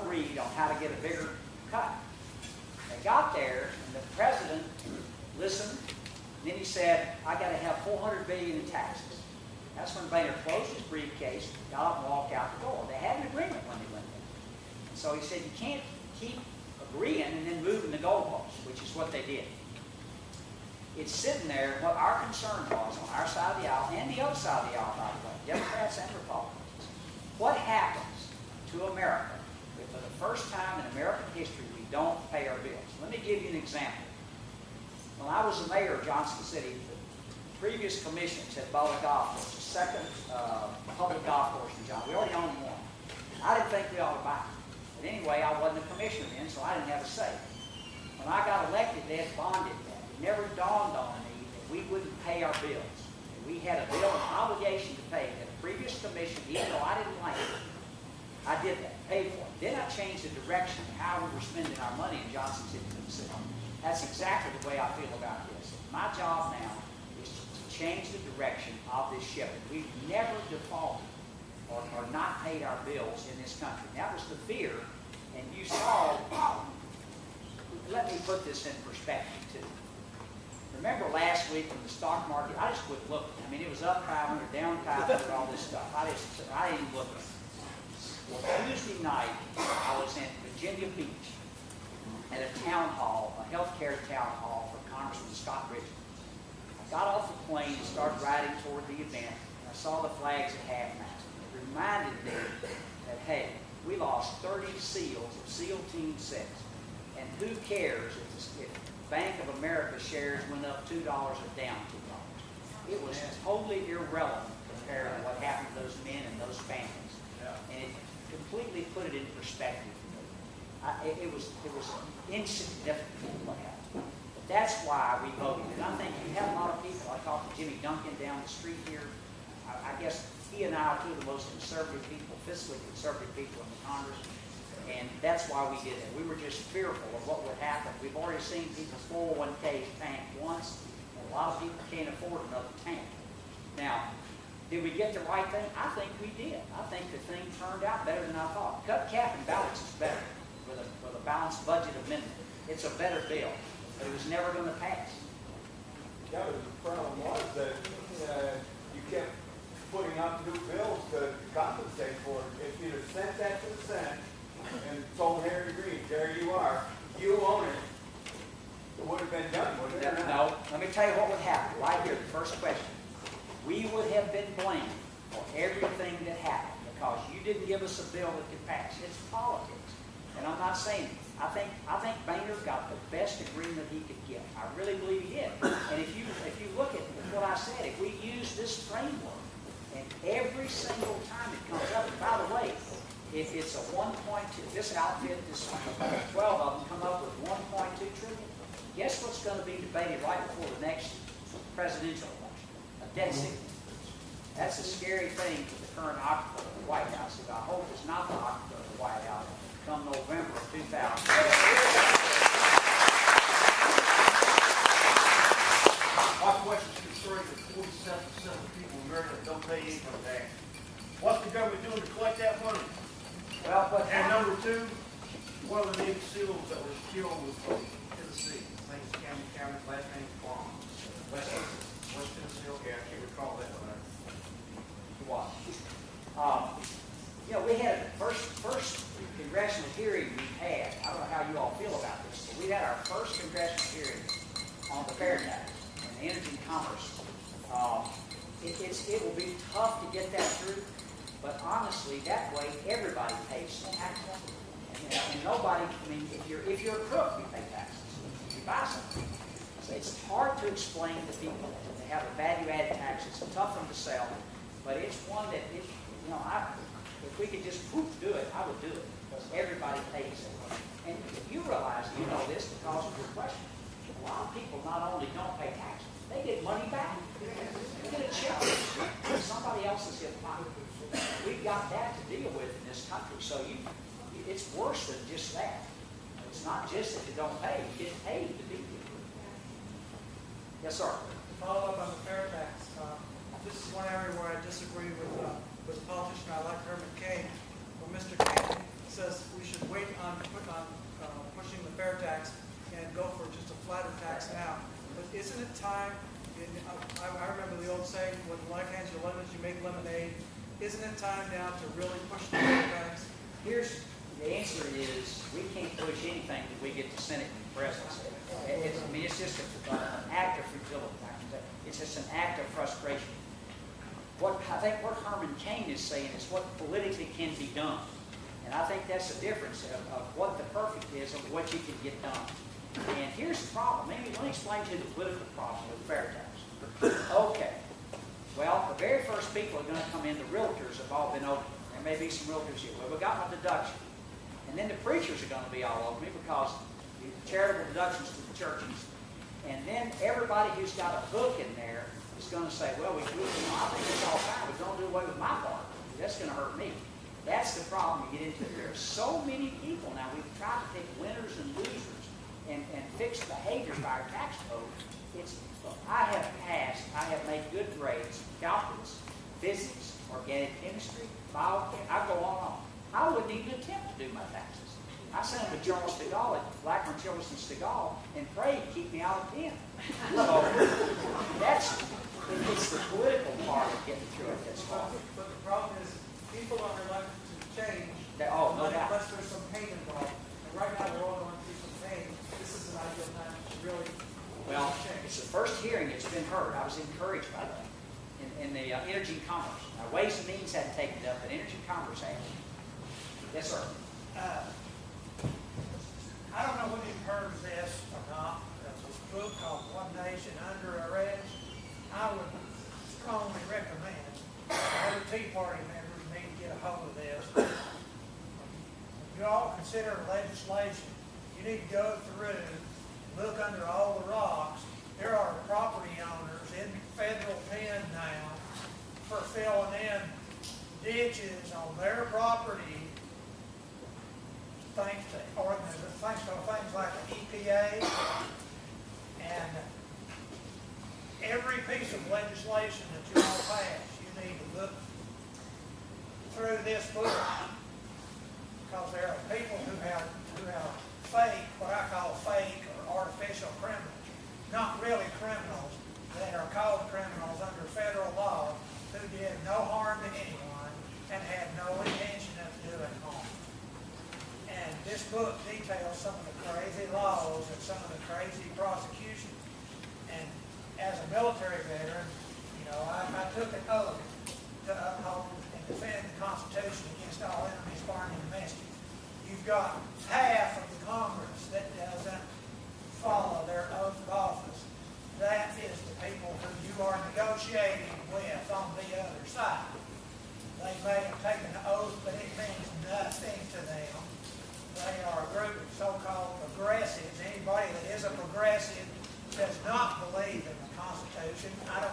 agreed on how to get a bigger cut. They got there, and the president listened, and then he said, I got to have $400 billion in taxes. That's when Boehner closed his briefcase, got up and walked out the door. They had an agreement when they went in. And so he said, you can't keep agreeing and then moving the goalposts, which is what they did. It's sitting there, what our concern was on our side of the aisle, and the other side of the aisle, by the way, Democrats and Republicans. What happens to America if for the first time in American history we don't pay our bills? Let me give you an example. When I was the mayor of Johnson City, the previous commissions had bought a golf course, the second public golf course in Johnson. We already owned one. I didn't think we ought to buy it. But anyway, I wasn't a commissioner then, so I didn't have a say. When I got elected, they had bonded that. It never dawned on me that we wouldn't pay our bills. And we had a bill, an obligation to pay that the previous commission, even though I didn't like it, I did that, paid for it. Then I changed the direction of how we were spending our money in Johnson City, Mississippi. That's exactly the way I feel about this. My job now is to change the direction of this ship. We've never defaulted or not paid our bills in this country. That was the fear, and you saw, let me put this in perspective too. Remember last week when the stock market, I just quit looking. I mean, it was up 500, down 500, all this stuff. I didn't look at it. Well, Tuesday night, I was in Virginia Beach at a town hall, a healthcare town hall for Congressman Scott Richmond. I got off the plane and started riding toward the event, and I saw the flags at half-mast. It reminded me that, hey, we lost 30 SEALs of SEAL Team 6, and who cares if Bank of America shares went up $2 or down $2? It was totally irrelevant compared to what happened to those men and those families. And it completely put it in perspective for me. It was insignificant what happened. But that's why we voted. And I think you have a lot of people. I talked to Jimmy Duncan down the street here. I guess he and I are two of the most conservative people, fiscally conservative people in the Congress. And that's why we did it. We were just fearful of what would happen. We've already seen people's 401ks tank once, and a lot of people can't afford another tank. Now, did we get the right thing? I think we did. I think the thing turned out better than I thought. Cut, cap, and balance is better with a balanced budget amendment. It's a better bill, but it was never going to pass. Yeah, but the problem was that you kept putting out new bills to compensate for it. If you'd have sent that to the Senate and told Harry Green, there you are, you own it, it would have been done, wouldn't it? No, let me tell you what would happen right here, the first question. We would have been blamed for everything that happened because you didn't give us a bill that could pass. It's politics. And I'm not saying, I think Boehner got the best agreement he could get. I really believe he did. And if you look at what I said, if we use this framework, and every single time it comes up, and by the way, if it's a 1.2, this outfit, this 12 of them come up with 1.2 trillion, guess what's going to be debated right before the next presidential election? A debt ceiling. That's a scary thing for the current occupant of the White House. I hope it's not the occupant of the White House come November of 2000. My question is concerning the 47% of people in America that don't pay income tax. What's the government doing to collect that money? Well, but And number two, one of the Navy SEALs that was killed was from Tennessee. His name's Cameron Cameron, last name's Bond. West Tennessee, okay, I can't recall that one. you know, we had the first congressional hearing we had. I don't know how you all feel about this, but we had our first congressional hearing on the fair tax and the energy and commerce. It will be tough to get that through, but honestly, that way everybody pays taxes. And nobody, I mean, if you're a crook, you pay taxes. If you buy something. So it's hard to explain to people that they have a value-added tax. It's tough for them to sell, but it's one that, if we could just do it, I would do it, because everybody pays it. And you realize, you know this because of your question, a lot of people not only don't pay taxes, they get money back. They get a check from somebody else's hip pocket. We've got that to deal with in this country, so it's worse than just that. It's not just that you don't pay, you get paid to be here. Yes, sir. To follow up on the fair tax, this is one area where I disagree with a politician I like, Herman Cain. When Mr. Cain says we should wait pushing the fair tax and go for just a flatter tax now. But isn't it time, I remember the old saying, when life hands you lemons, you make lemonade. Isn't it time now to really push the fair tax? Here's, the answer is, we can't push anything that we get the Senate and the presidency. It's just an act of futility. It's just an act of frustration. I think what Herman Cain is saying is what politically can be done. And I think that's the difference of what the perfect is and what you can get done. And here's the problem. Let me explain to you the political problem with fair tax. Okay. Well, the very first people are going to come in, the realtors have all been over. There may be some realtors here. Well, we got my deduction. And then the preachers are going to be all over me because the charitable deductions to the churches. And then everybody who's got a book in there is going to say, well, I think it's all fine. We don't do away with my part. That's going to hurt me. That's the problem you get into. There are so many people now. We've tried to pick winners and losers and fix behavior by our tax code. I have made good grades, calculus, physics, organic chemistry, biochem. I go on and on. I wouldn't even attempt to do my taxes. I sent them to Charles de Gaulle at Blackburn, Childress, and de Gaulle and prayed to keep me out of pen. So it's the political part of getting through it that's hard. But the problem is, people are reluctant to change No doubt. unless there's some pain involved. And right now, we're all going through some pain. This is an ideal time to really Well, change. it's the first hearing that's been heard. I was encouraged by that in the Energy and Commerce. Now, Ways and Means hadn't taken it up, but Energy and Commerce has. Yes, sir. I don't know whether you've heard of this or not. There's a book called One Nation Under Arrest. I would strongly recommend every Tea Party members need to get a hold of this. You all consider legislation. You need to go through, look under all the rocks. There are property owners in federal pen now for filling in ditches on their property thanks to things like the EPA. And every piece of legislation that you all pass, you need to look through this book, because there are people who have fake, what I call fake or artificial criminals, not really criminals, that are called criminals under federal law, who did no harm to anyone and had no intention of doing harm. And this book details some of the crazy laws and some of the crazy prosecutions. And as a military veteran, I took an oath to uphold and defend the Constitution against all enemies, foreign and domestic. You've got half of the Congress that doesn't follow their oath of office. That is the people who you are negotiating with on the other side. They may have taken an oath, but it means nothing to them. They are a group of so-called progressives. Anybody that is a progressive does not believe in the Constitution. I